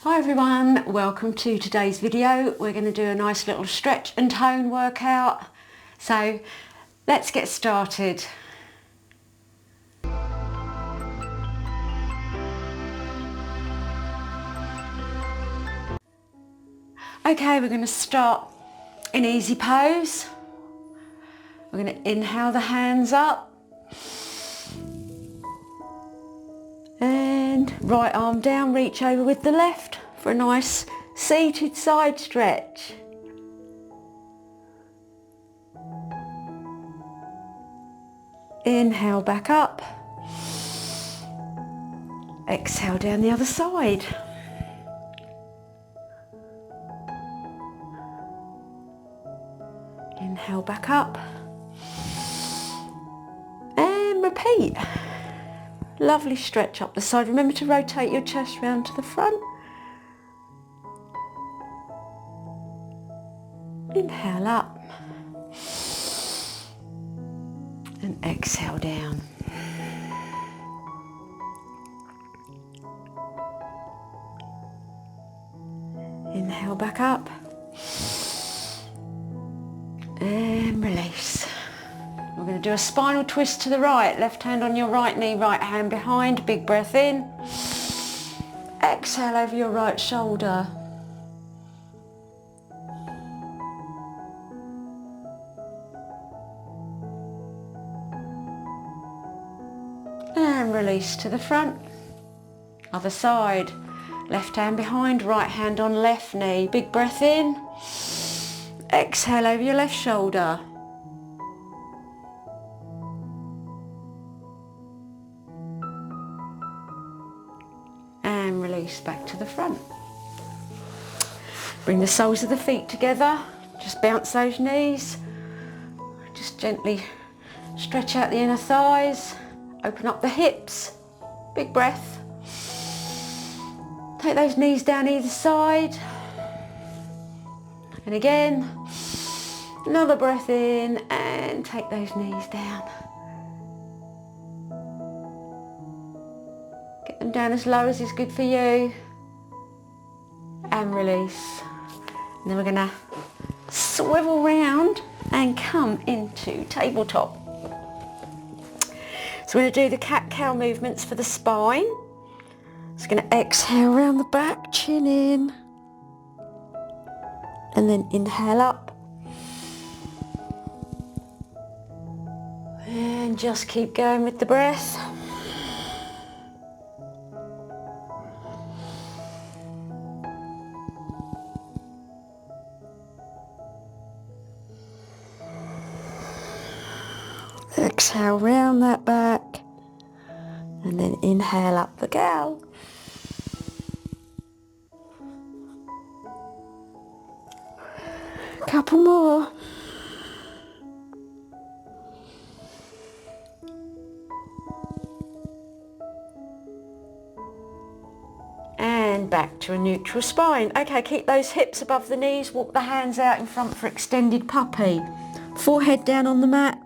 Hi everyone, welcome to today's video. We're going to do a nice little stretch and tone workout. So let's get started. Okay, we're going to start in easy pose. We're going to inhale the hands up. And right arm down, reach over with the left for a nice seated side stretch. Inhale back up. Exhale down the other side. Inhale back up. And repeat. Lovely stretch up the side. Remember to rotate your chest round to the front. Inhale up. And exhale down. Inhale back up. And release. We're going to do a spinal twist to the right. Left hand on your right knee, right hand behind. Big breath in. Exhale over your right shoulder. And release to the front. Other side. Left hand behind, right hand on left knee. Big breath in. Exhale over your left shoulder. And release back to the front. Bring the soles of the feet together. Just bounce those knees. Just gently stretch out the inner thighs. Open up the hips. Big breath. Take those knees down either side. And again, another breath in and take those knees down. Get them down as low as is good for you. And release. And then we're going to swivel round and come into tabletop. So we're going to do the cat-cow movements for the spine. Just going to exhale around the back, chin in. And then inhale up. And just keep going with the breath. Exhale round that back. And then inhale up the cow. Couple more. And back to a neutral spine. Okay, keep those hips above the knees. Walk the hands out in front for extended puppy. Forehead down on the mat.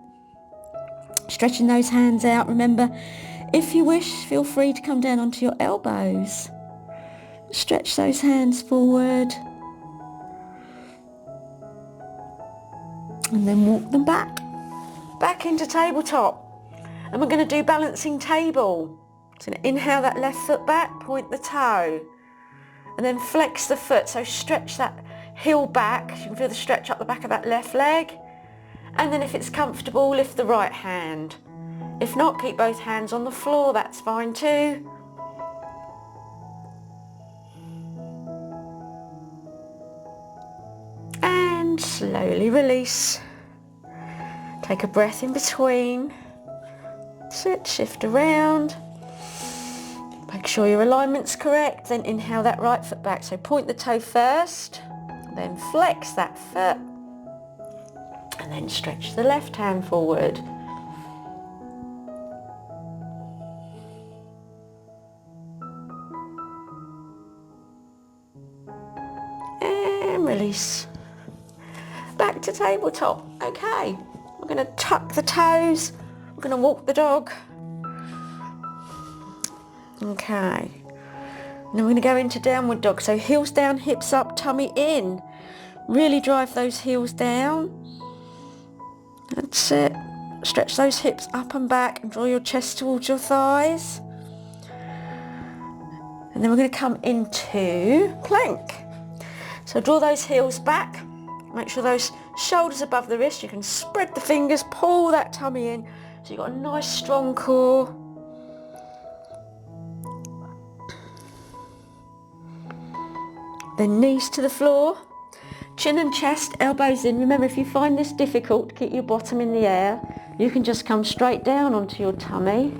Stretching those hands out. Remember, if you wish, feel free to come down onto your elbows. Stretch those hands forward. And then walk them back into tabletop. And we're going to do balancing table. So inhale that left foot back, point the toe. And then flex the foot, so stretch that heel back. You can feel the stretch up the back of that left leg. And then if it's comfortable, lift the right hand. If not, keep both hands on the floor, that's fine too. And slowly release. Take a breath in between. Sit, shift around. Make sure your alignment's correct. Then inhale that right foot back. So point the toe first, then flex that foot. And then stretch the left hand forward. And release. Back to tabletop. Okay, we're going to tuck the toes. We're going to walk the dog. Okay, And then we're going to go into downward dog. So heels down, hips up, tummy in. Really drive those heels down. That's it. Stretch those hips up and back and draw your chest towards your thighs. And then we're going to come into plank. So draw those heels back. Make sure those shoulders above the wrist. You can spread the fingers, pull that tummy in. So you've got a nice strong core. Then knees to the floor. Chin and chest, elbows in. Remember, if you find this difficult to keep your bottom in the air, you can just come straight down onto your tummy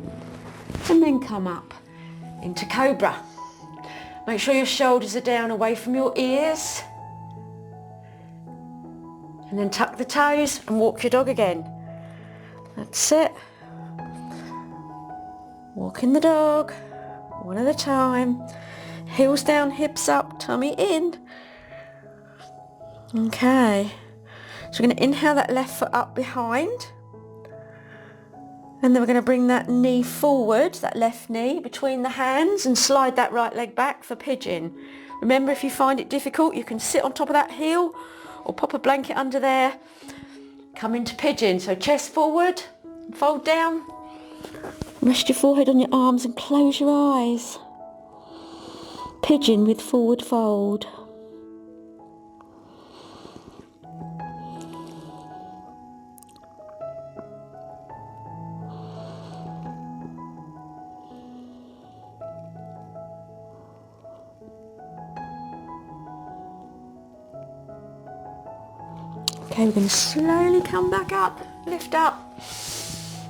and then come up into cobra. Make sure your shoulders are down away from your ears. And then tuck the toes and walk your dog again. That's it. Walking the dog, one at a time. Heels down, hips up, tummy in. Okay. So we're going to inhale that left foot up behind. And then we're going to bring that knee forward, that left knee, between the hands and slide that right leg back for pigeon. Remember, if you find it difficult, you can sit on top of that heel or pop a blanket under there. Come into pigeon. So chest forward, fold down. Rest your forehead on your arms and close your eyes. Pigeon with forward fold. Okay, we're going to slowly come back up, lift up,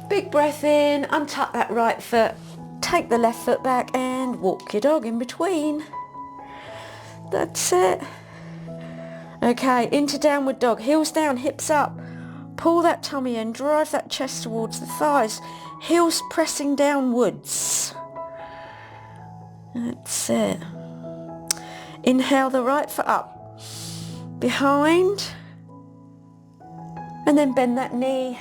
big breath in, untuck that right foot, take the left foot back and walk your dog in between. That's it. Okay, into downward dog, heels down, hips up, pull that tummy in, drive that chest towards the thighs, heels pressing downwards. That's it. Inhale the right foot up, behind. And then bend that knee,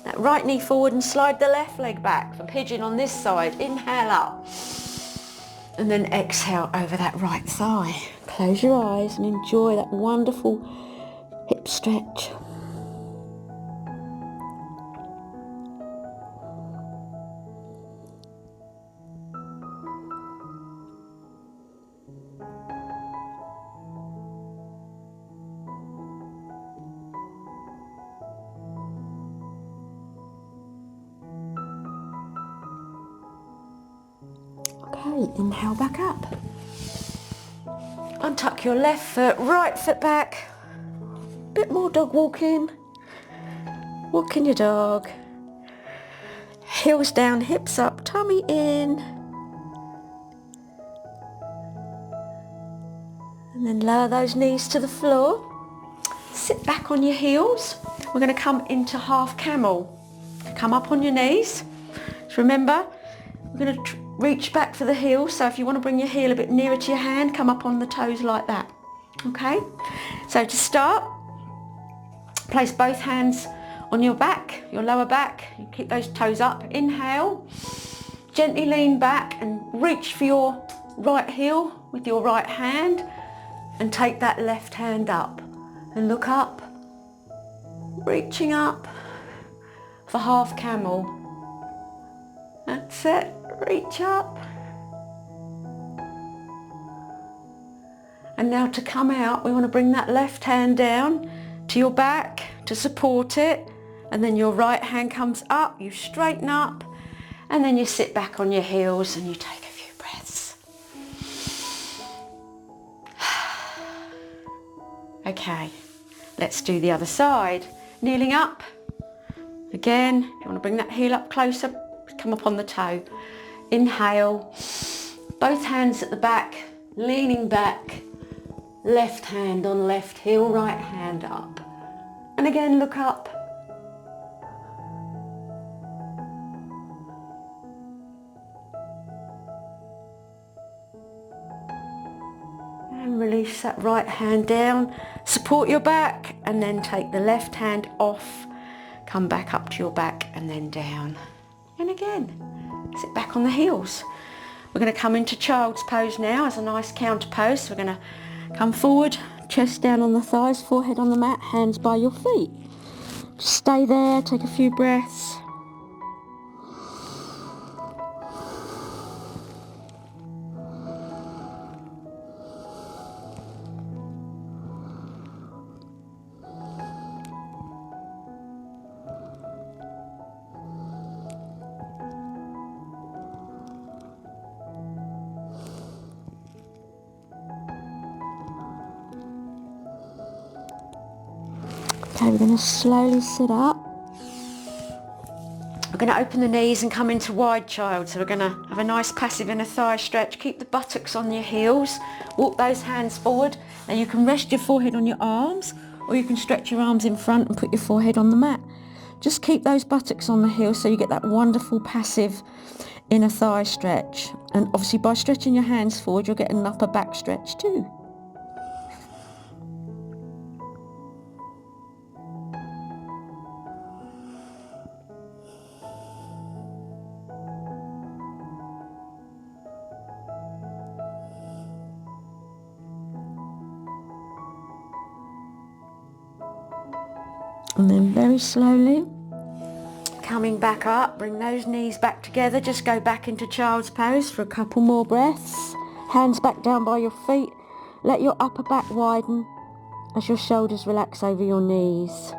that right knee forward and slide the left leg back for pigeon on this side. Inhale up. And then exhale over that right thigh. Close your eyes and enjoy that wonderful hip stretch. Okay, inhale back up. Untuck your left foot, right foot back. Bit more dog walking. Walking your dog. Heels down, hips up, tummy in. And then lower those knees to the floor. Sit back on your heels. We're going to come into half camel. Come up on your knees. So remember, we're going to reach back for the heel. So if you want to bring your heel a bit nearer to your hand, come up on the toes like that. Okay? So to start, place both hands on your back, your lower back. You keep those toes up. Inhale. Gently lean back and reach for your right heel with your right hand and take that left hand up and look up. Reaching up for half camel. That's it. Reach up. And now to come out, we want to bring that left hand down to your back to support it. And then your right hand comes up, you straighten up, and then you sit back on your heels and you take a few breaths. Okay, let's do the other side. Kneeling up. Again, if you want to bring that heel up closer, come up on the toe. Inhale, both hands at the back, leaning back, left hand on left heel, right hand up. And again, look up. And release that right hand down, support your back, and then take the left hand off, come back up to your back and then down. And again, sit back on the heels. We're going to come into child's pose now as a nice counter pose. So we're going to come forward, chest down on the thighs, forehead on the mat, hands by your feet. Just stay there, take a few breaths. Okay, we're going to slowly sit up. We're going to open the knees and come into wide child. So we're going to have a nice passive inner thigh stretch. Keep the buttocks on your heels. Walk those hands forward. Now you can rest your forehead on your arms, or you can stretch your arms in front and put your forehead on the mat. Just keep those buttocks on the heels so you get that wonderful passive inner thigh stretch. And obviously by stretching your hands forward, you'll get an upper back stretch too. And then very slowly, coming back up, bring those knees back together. Just go back into child's pose for a couple more breaths. Hands back down by your feet. Let your upper back widen as your shoulders relax over your knees.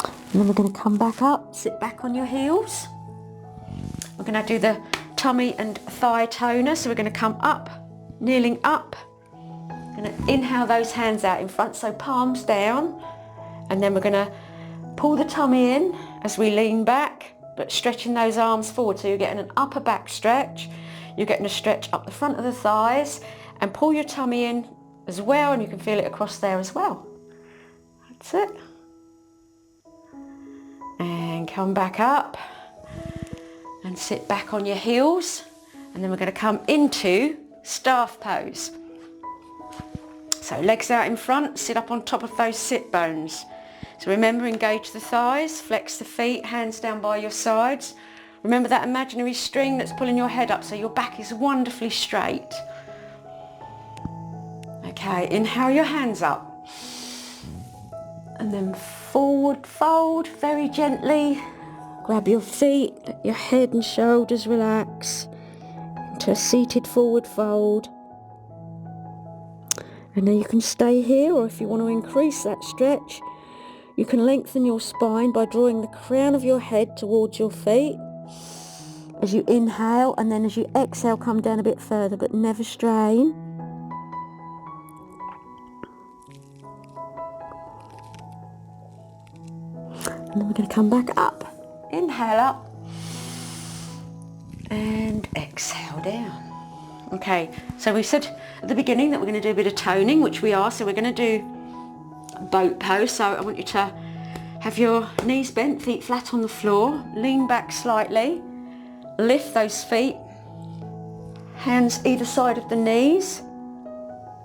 And then we're going to come back up, sit back on your heels. We're going to do the tummy and thigh toner. So we're going to come up, kneeling up. Going to inhale those hands out in front, so palms down. And then we're going to pull the tummy in as we lean back, but stretching those arms forward. So you're getting an upper back stretch. You're getting a stretch up the front of the thighs, and pull your tummy in as well, and you can feel it across there as well. That's it. And come back up and sit back on your heels. And then we're going to come into staff pose. So legs out in front, sit up on top of those sit bones. So remember, engage the thighs, flex the feet, hands down by your sides. Remember that imaginary string that's pulling your head up so your back is wonderfully straight. Okay, inhale your hands up. And then forward fold very gently. Grab your feet, let your head and shoulders relax into a seated forward fold. And then you can stay here, or if you want to increase that stretch, you can lengthen your spine by drawing the crown of your head towards your feet as you inhale, and then as you exhale come down a bit further, but never strain. And then we're going to come back up. Inhale up and exhale down. Okay, so we said at the beginning that we're going to do a bit of toning, which we are. So we're going to do boat pose. So I want you to have your knees bent, feet flat on the floor, lean back slightly, lift those feet, hands either side of the knees,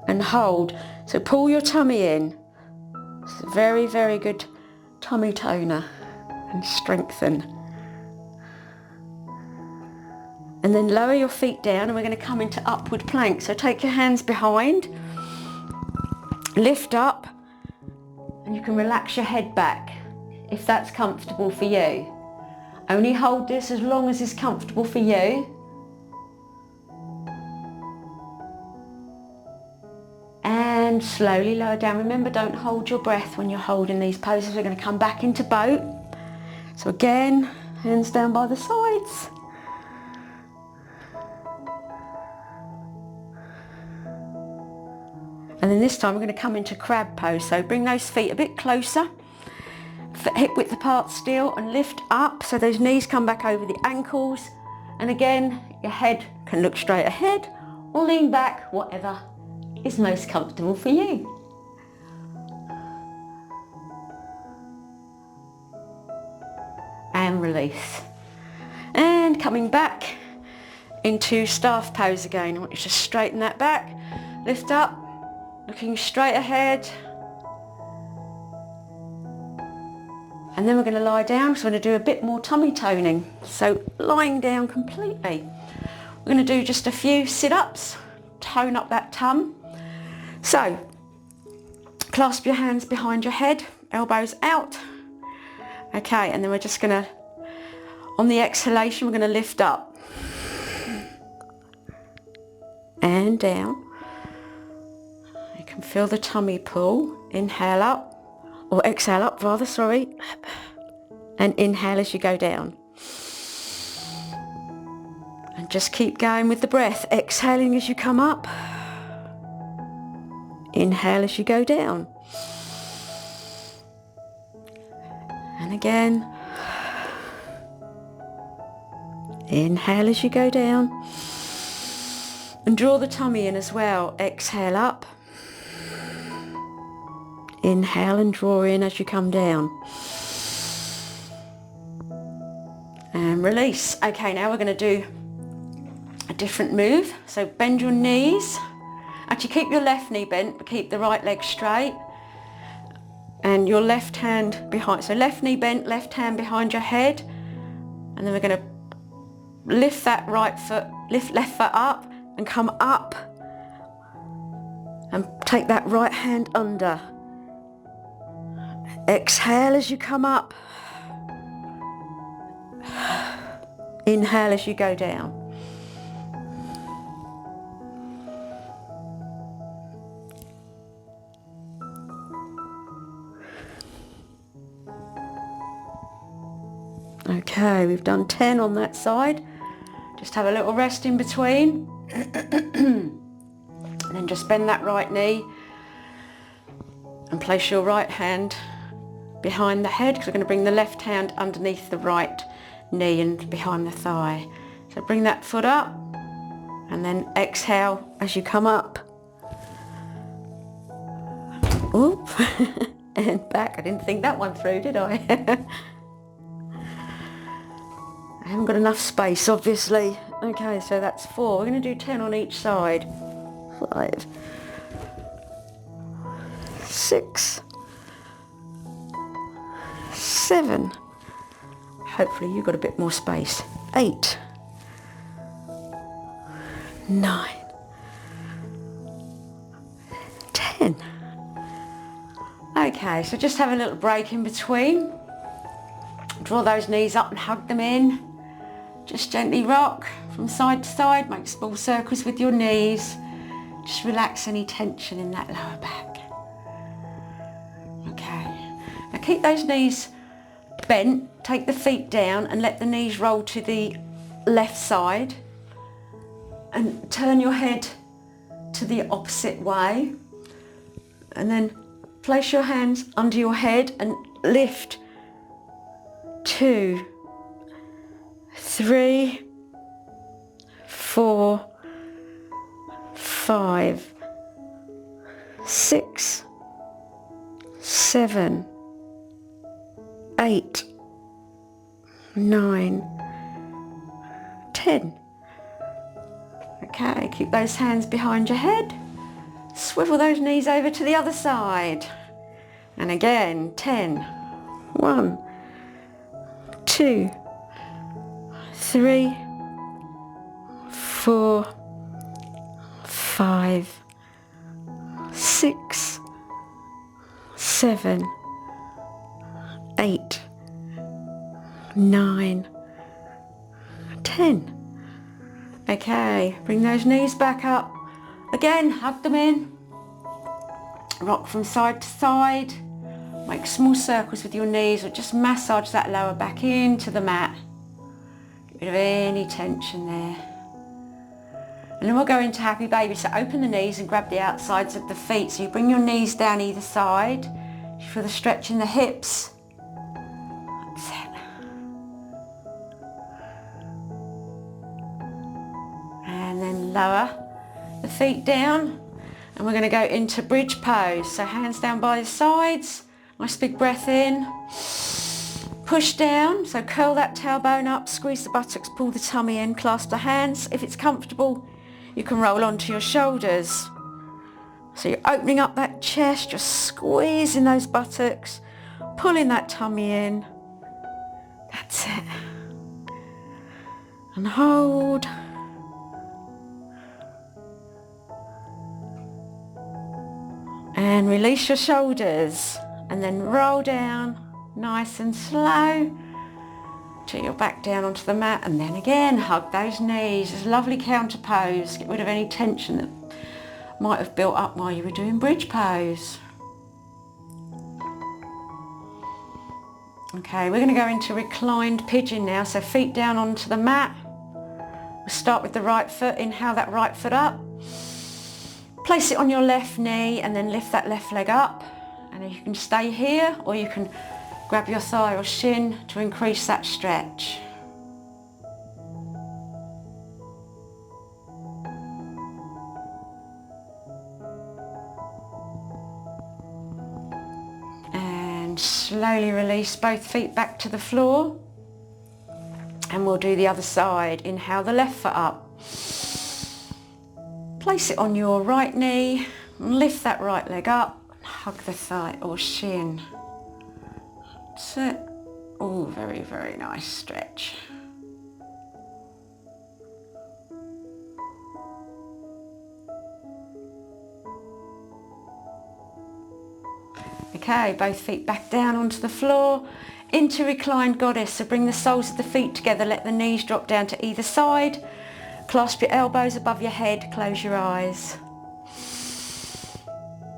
and hold. So pull your tummy in. It's a very, very good tummy toner, and strengthen. And then lower your feet down, and we're going to come into upward plank. So take your hands behind, lift up, and you can relax your head back if that's comfortable for you. Only hold this as long as it's comfortable for you. And slowly lower down. Remember, don't hold your breath when you're holding these poses. We're going to come back into boat. So again, hands down by the sides. And then this time we're going to come into crab pose. So bring those feet a bit closer, hip width apart still, and lift up so those knees come back over the ankles. And again, your head can look straight ahead or lean back, whatever is most comfortable for you. And release. And coming back into staff pose again. I want you to straighten that back, lift up, looking straight ahead. And then we're going to lie down, so we're going to do a bit more tummy toning. So lying down completely. We're going to do just a few sit-ups, tone up that tum. So clasp your hands behind your head, elbows out. Okay, and then we're just going to, on the exhalation, we're going to lift up and down. You can feel the tummy pull. Inhale up, or exhale up rather, sorry, and inhale as you go down. And just keep going with the breath, exhaling as you come up, inhale as you go down. And again, inhale as you go down. And draw the tummy in as well, exhale up, inhale and draw in as you come down. And release. Okay, now we're going to do a different move. So bend your knees. Actually keep your left knee bent, but keep the right leg straight. And your left hand behind. So left knee bent, left hand behind your head. And then we're going to lift that right foot, lift left foot up and come up. And take that right hand under. Exhale as you come up. Inhale as you go down. Okay, we've done 10 on that side. Just have a little rest in between. And then just bend that right knee and place your right hand behind the head, because we're going to bring the left hand underneath the right knee and behind the thigh. So bring that foot up and then exhale as you come up. Oop. And back. I didn't think that one through, did I? I haven't got enough space, obviously. Okay, so that's 4. We're going to do 10 on each side. 5, 6, 7. Hopefully you've got a bit more space. 8, 9, 10. Okay, so just have a little break in between. Draw those knees up and hug them in. Just gently rock from side to side. Make small circles with your knees. Just relax any tension in that lower back. Okay. Now keep those knees bent. Take the feet down and let the knees roll to the left side. And turn your head to the opposite way. And then place your hands under your head and lift. 2, 3, 4, 5, 6, 7, 8, 9, 10. Okay, keep those hands behind your head. Swivel those knees over to the other side. And again, 10. 1, 2, 3, 4, 5, 6, 7, 8, 9, 10. Okay, bring those knees back up. Again, hug them in. Rock from side to side. Make small circles with your knees or just massage that lower back into the mat. Get rid of any tension there. And then we'll go into happy baby. So open the knees and grab the outsides of the feet. So you bring your knees down either side. You feel the stretch in the hips. That's it. And then lower the feet down. And we're going to go into bridge pose. So hands down by the sides. Nice big breath in. Push down. So curl that tailbone up. Squeeze the buttocks. Pull the tummy in. Clasp the hands. If it's comfortable, you can roll onto your shoulders. So you're opening up that chest. Just squeezing those buttocks. pulling that tummy in. That's it. And hold. And release your shoulders. And then roll down, nice and slow, till you're back down onto the mat. And then again, hug those knees. It's a lovely counter pose. Get rid of any tension that might have built up while you were doing bridge pose. Okay, we're going to go into reclined pigeon now. So feet down onto the mat. We'll start with the right foot. Inhale that right foot up. Place it on your left knee and then lift that left leg up. And you can stay here or you can grab your thigh or shin to increase that stretch. And slowly release both feet back to the floor. And we'll do the other side. Inhale the left foot up. Place it on your right knee and lift that right leg up. Hug the thigh or shin. That's it. Oh, very, very nice stretch. Okay, both feet back down onto the floor. Into reclined goddess. So bring the soles of the feet together. Let the knees drop down to either side. Clasp your elbows above your head. Close your eyes.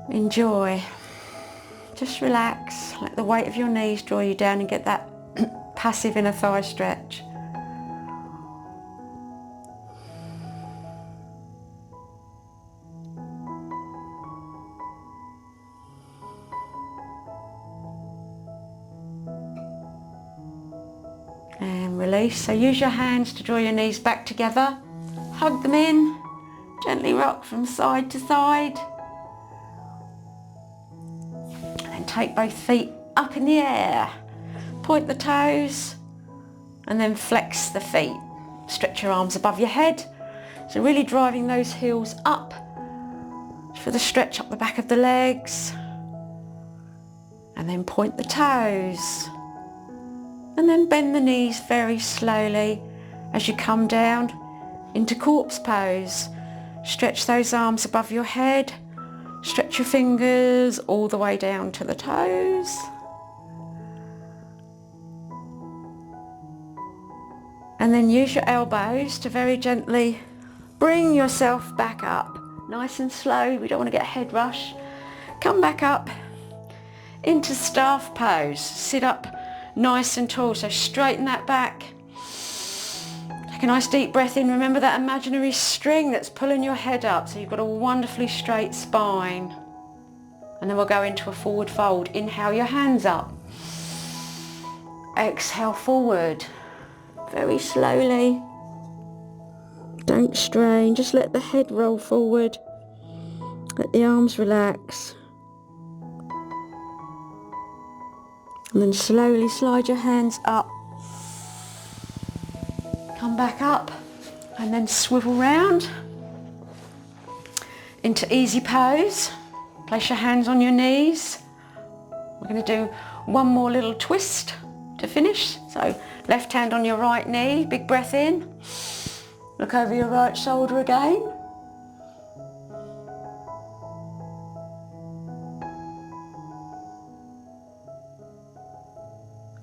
Enjoy. Just relax. Let the weight of your knees draw you down and get that passive inner thigh stretch. And release. So use your hands to draw your knees back together. Hug them in. Gently rock from side to side. Take both feet up in the air, point the toes and then flex the feet. Stretch your arms above your head. So really driving those heels up for the stretch up the back of the legs. And then point the toes. And then bend the knees very slowly as you come down into corpse pose. Stretch those arms above your head. Stretch your fingers all the way down to the toes. And then use your elbows to very gently bring yourself back up. Nice and slow, we don't want to get a head rush. Come back up into staff pose. Sit up nice and tall, so straighten that back. Take a nice deep breath in. Remember that imaginary string that's pulling your head up, so you've got a wonderfully straight spine. And then we'll go into a forward fold. Inhale your hands up. Exhale forward. Very slowly. Don't strain, just let the head roll forward. Let the arms relax. And then slowly slide your hands up. Come back up and then swivel round into easy pose. Place your hands on your knees. We're going to do one more little twist to finish. So left hand on your right knee, big breath in. Look over your right shoulder again.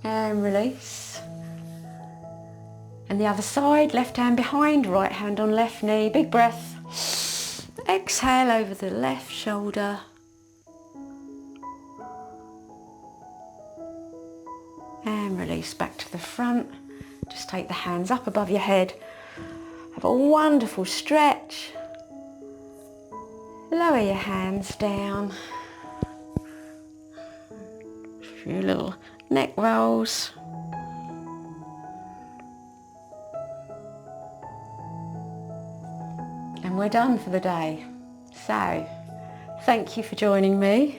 And release. And the other side, left hand behind, right hand on left knee, big breath. Exhale over the left shoulder. And release back to the front. Just take the hands up above your head. Have a wonderful stretch. Lower your hands down. A few little neck rolls. And we're done for the day. So, thank you for joining me.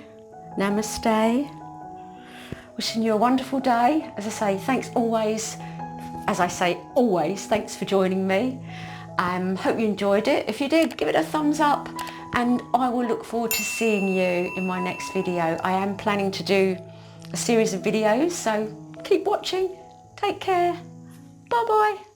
Namaste. Wishing you a wonderful day. As I say, thanks for joining me. Hope you enjoyed it. If you did, give it a thumbs up and I will look forward to seeing you in my next video. I am planning to do a series of videos, so keep watching. Take care. Bye bye.